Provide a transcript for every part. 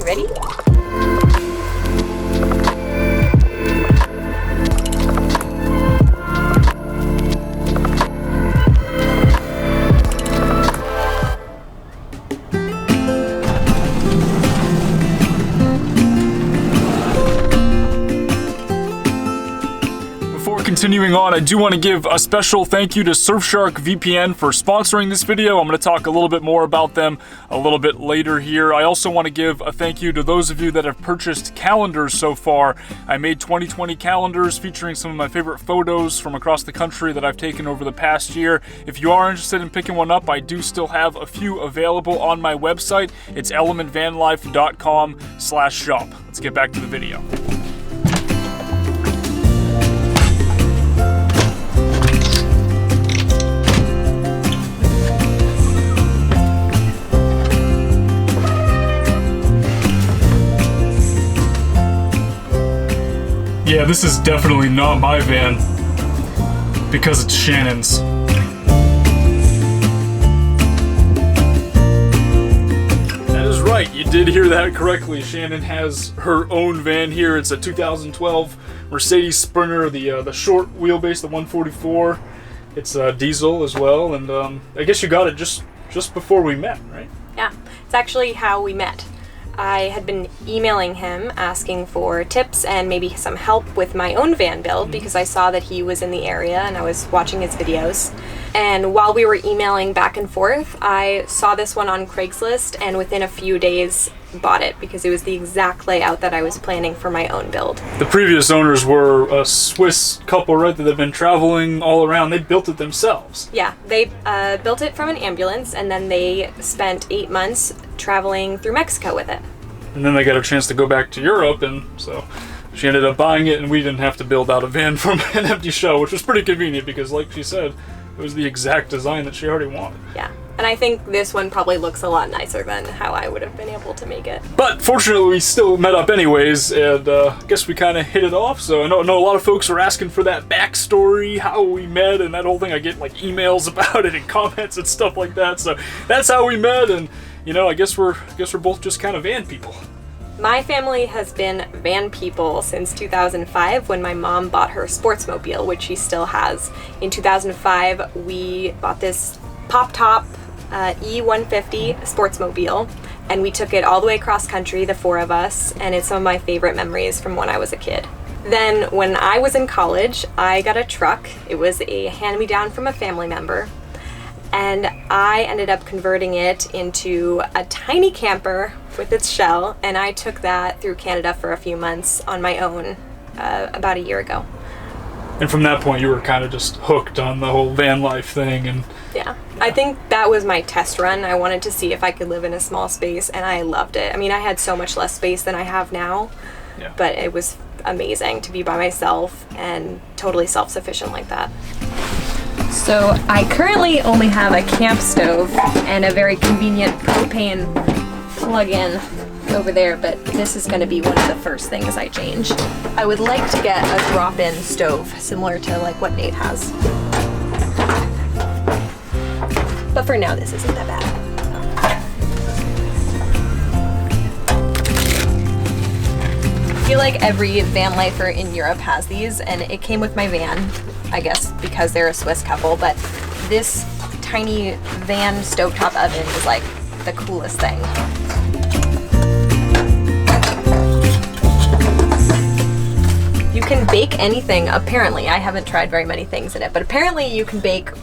Ready? Continuing on, I do want to give a special thank you to Surfshark VPN for sponsoring this video. I'm going to talk a little bit more about them a little bit later here. I also want to give a thank you to those of you that have purchased calendars so far. I made 2020 calendars featuring some of my favorite photos from across the country that I've taken over the past year. If you are interested in picking one up, I do still have a few available on my website. It's elementvanlife.com/shop. Let's get back to the video. Yeah, this is definitely not my van, because it's Shannon's. That is right, you did hear that correctly. Shannon has her own van here. It's a 2012 Mercedes Sprinter, the short wheelbase, the 144. It's diesel as well, and I guess you got it just before we met, right? Yeah, it's actually how we met. I had been emailing him asking for tips and maybe some help with my own van build because I saw that he was in the area and I was watching his videos. And while we were emailing back and forth, I saw this one on Craigslist and within a few days bought it because it was the exact layout that I was planning for my own build. The previous owners were a Swiss couple, right, that had been traveling all around. They built it themselves. Yeah, they built it from an ambulance and then they spent 8 months traveling through Mexico with it. And then they got a chance to go back to Europe, and so she ended up buying it and we didn't have to build out a van from an empty shell, which was pretty convenient because, like she said, it was the exact design that she already wanted. Yeah, and I think this one probably looks a lot nicer than how I would have been able to make it. But fortunately, we still met up anyways, and I guess we kind of hit it off. So I know a lot of folks are asking for that backstory, how we met, and that whole thing. I get like emails about it and comments and stuff like that. So that's how we met, and you know, I guess we're both just kind of van people. My family has been van people since 2005 when my mom bought her sportsmobile, which she still has. In 2005, we bought this pop-top E150 sportsmobile, and we took it all the way across country, the four of us, and it's some of my favorite memories from when I was a kid. Then when I was in college, I got a truck. It was a hand-me-down from a family member. And I ended up converting it into a tiny camper with its shell, and I took that through Canada for a few months on my own about a year ago. And from that point, you were kind of just hooked on the whole van life thing, and yeah. I think that was my test run. I wanted to see if I could live in a small space, and I loved it. I mean, I had so much less space than I have now, but it was amazing to be by myself and totally self-sufficient like that. So I currently only have a camp stove and a very convenient propane plug-in over there, but this is going to be one of the first things I change. I would like to get a drop-in stove similar to like what Nate has. But for now, this isn't that bad. I feel like every van lifer in Europe has these, and it came with my van, I guess because they're a Swiss couple, but this tiny van stovetop oven is like the coolest thing. You can bake anything, apparently. I haven't tried very many things in it, but apparently you can bake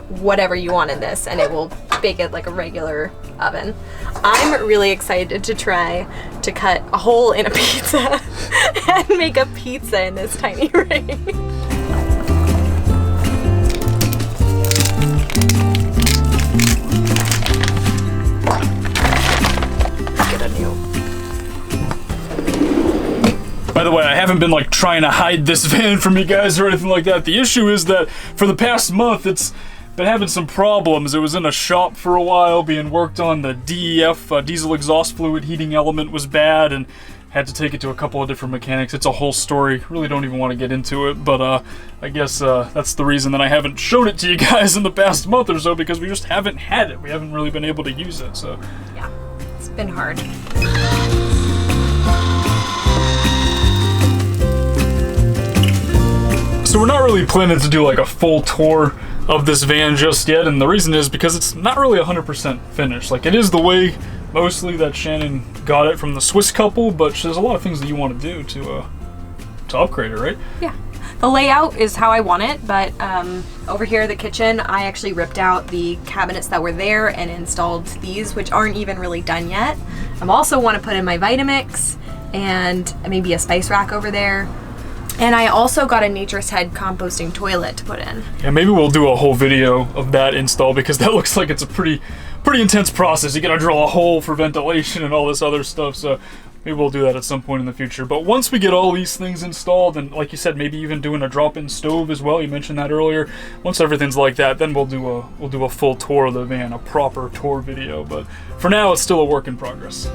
whatever you want in this and it will bake it like a regular oven. I'm really excited to try to cut a hole in a pizza and make a pizza in this tiny ring. Get a new. by the way, I haven't been like trying to hide this van from you guys or anything like that. The issue is that for the past month, it's been having some problems. It was in a shop for a while being worked on. The DEF, diesel exhaust fluid heating element, was bad and had to take it to a couple of different mechanics. It's a whole story. Really don't even want to get into it, but I guess that's the reason that I haven't showed it to you guys in the past month or so, because we just haven't had it. We haven't really been able to use it, so. Yeah, it's been hard. So we're not really planning to do like a full tour of this van just yet, and the reason is because it's not really 100% finished. Like, it is the way mostly that Shannon got it from the Swiss couple, but there's a lot of things that you want to do to upgrade it, right? Yeah. The layout is how I want it, but over here in the kitchen, I actually ripped out the cabinets that were there and installed these, which aren't even really done yet. I also want to put in my Vitamix and maybe a spice rack over there. And I also got a Nature's Head composting toilet to put in. Yeah, maybe we'll do a whole video of that install, because that looks like it's a pretty intense process. You gotta drill a hole for ventilation and all this other stuff, so maybe we'll do that at some point in the future. But once we get all these things installed, and like you said, maybe even doing a drop-in stove as well, you mentioned that earlier. Once everything's like that, then we'll do a full tour of the van, a proper tour video. But for now, it's still a work in progress.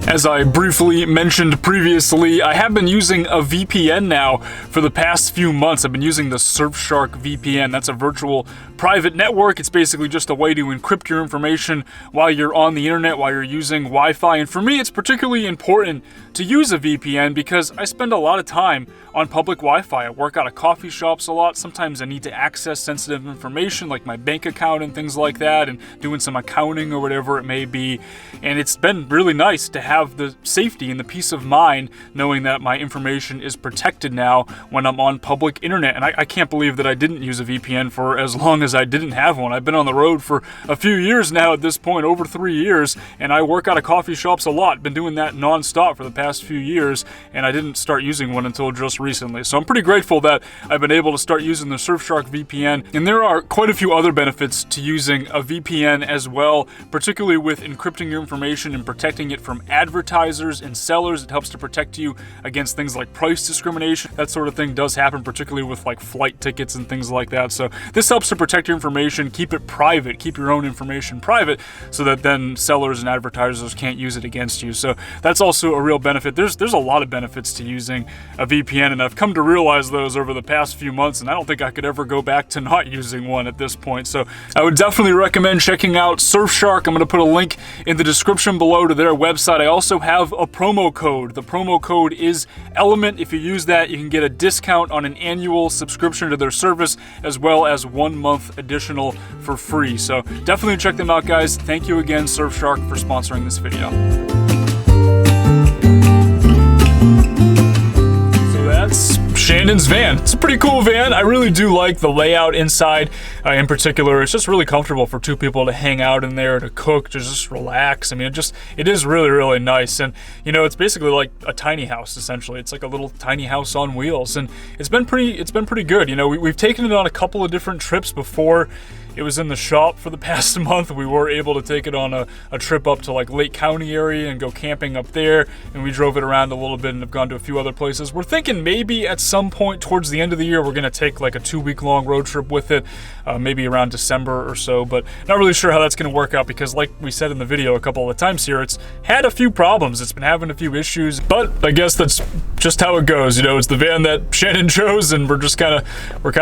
As I briefly mentioned previously, I have been using a VPN now for the past few months. I've been using the Surfshark VPN. That's a virtual private network. It's basically just a way to encrypt your information while you're on the internet, while you're using Wi-Fi. And for me, it's particularly important to use a VPN because I spend a lot of time on public Wi-Fi. I work out of coffee shops a lot. Sometimes I need to access sensitive information like my bank account and things like that, and doing some accounting or whatever it may be. And it's been really nice to have the safety and the peace of mind knowing that my information is protected now when I'm on public internet. And I can't believe that I didn't use a VPN for as long as I didn't have one. I've been on the road for a few years now at this point, over 3 years, and I work out of coffee shops a lot. Been doing that non-stop for the past few years, and I didn't start using one until just recently. So I'm pretty grateful that I've been able to start using the Surfshark VPN. And there are quite a few other benefits to using a VPN as well, particularly with encrypting your information and protecting it from advertisers and sellers. It helps to protect you against things like price discrimination. That sort of thing does happen, particularly with like flight tickets and things like that. So this helps to protect your information, keep it private, keep your own information private, so that then sellers and advertisers can't use it against you. So that's also a real benefit. There's a lot of benefits to using a VPN, and I've come to realize those over the past few months, and I don't think I could ever go back to not using one at this point. So I would definitely recommend checking out Surfshark. I'm going to put a link in the description below to their website. I also have a promo code. The promo code is ELEMENT. If you use that, you can get a discount on an annual subscription to their service, as well as 1 month additional for free. So definitely check them out, guys. Thank you again, Surfshark, for sponsoring this video. That's Shannon's van. It's a pretty cool van. I really do like the layout inside. In particular, it's just really comfortable for two people to hang out in there, to cook, to just relax. I mean, it is really, really nice. And you know, it's basically like a tiny house essentially. It's like a little tiny house on wheels, and it's been pretty good. You know, we've taken it on a couple of different trips before. It was in the shop for the past month. We were able to take it on a trip up to like Lake County area and go camping up there, and we drove it around a little bit and have gone to a few other places. We're thinking maybe at some point towards the end of the year we're going to take like a 2-week long road trip with it, maybe around December or so, but not really sure how that's going to work out because like we said in the video a couple of times here, it's had a few problems. It's been having a few issues, but I guess that's just how it goes. You know, it's the van that Shannon chose, and we're kind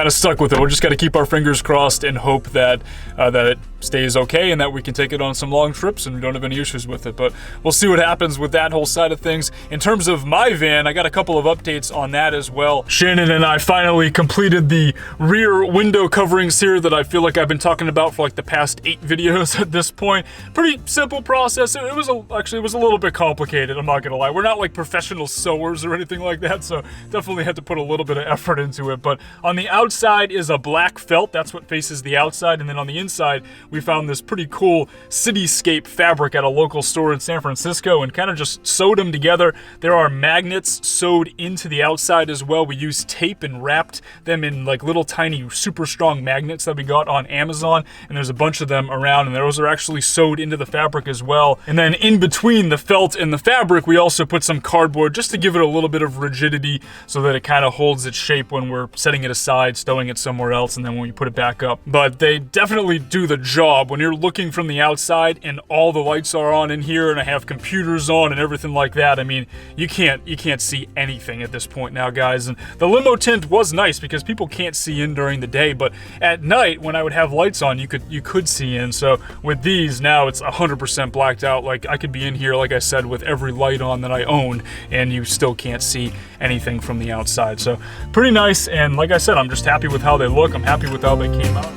of stuck with it. We're just got to keep our fingers crossed and hope that it stays okay and that we can take it on some long trips and we don't have any issues with it. But we'll see what happens with that whole side of things. In terms of my van, I got a couple of updates on that as well. Shannon and I finally completed the rear window coverings here that I feel like I've been talking about for like the past 8 videos at this point. Pretty simple process. It was a little bit complicated, I'm not gonna lie. We're not like professional sewers or anything like that, so definitely had to put a little bit of effort into it. But on the outside is a black felt. That's what faces the outside, and then on the inside we found this pretty cool cityscape fabric at a local store in San Francisco and kind of just sewed them together. There are magnets sewed into the outside as well. We used tape and wrapped them in like little tiny super strong magnets that we got on Amazon, and there's a bunch of them around, and those are actually sewed into the fabric as well. And then in between the felt and the fabric we also put some cardboard just to give it a little bit of rigidity so that it kind of holds its shape when we're setting it aside, stowing it somewhere else, and then when we put it back up. But they definitely do the job job when you're looking from the outside and all the lights are on in here and I have computers on and everything like that. I mean, you can't see anything at this point now, guys. And the limo tent was nice because people can't see in during the day, but at night when I would have lights on, you could see in. So with these now, it's 100% blacked out. Like, I could be in here, like I said, with every light on that I own, and you still can't see anything from the outside. So pretty nice, and like I said, I'm just happy with how they look. I'm happy with how they came out.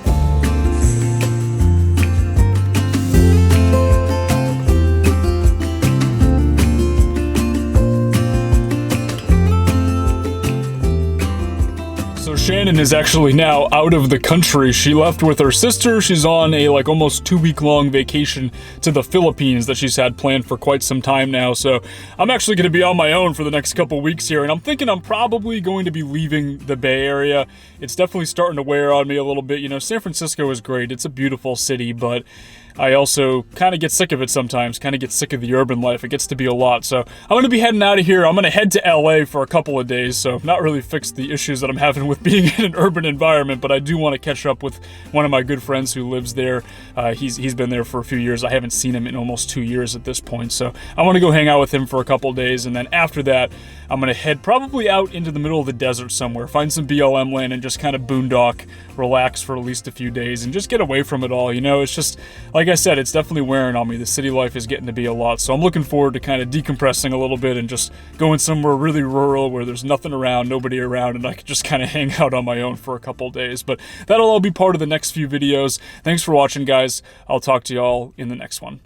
So Shannon is actually now out of the country. She left with her sister. She's on a like almost 2-week-long vacation to the Philippines that she's had planned for quite some time now. So I'm actually going to be on my own for the next couple weeks here, and I'm thinking I'm probably going to be leaving the Bay Area. It's definitely starting to wear on me a little bit. You know, San Francisco is great. It's a beautiful city, but I also kind of get sick of it sometimes, kind of get sick of the urban life. It gets to be a lot. So I'm going to be heading out of here. I'm going to head to LA for a couple of days, so not really fix the issues that I'm having with being in an urban environment, but I do want to catch up with one of my good friends who lives there. He's been there for a few years. I haven't seen him in almost 2 years at this point, so I want to go hang out with him for a couple of days, and then after that, I'm going to head probably out into the middle of the desert somewhere, find some BLM land and just kind of boondock, relax for at least a few days, and just get away from it all. You know, it's just, like I said, it's definitely wearing on me. The city life is getting to be a lot, so I'm looking forward to kind of decompressing a little bit and just going somewhere really rural where there's nothing around, nobody around, and I can just kind of hang out on my own for a couple days. But that'll all be part of the next few videos. Thanks for watching, guys. I'll talk to y'all in the next one.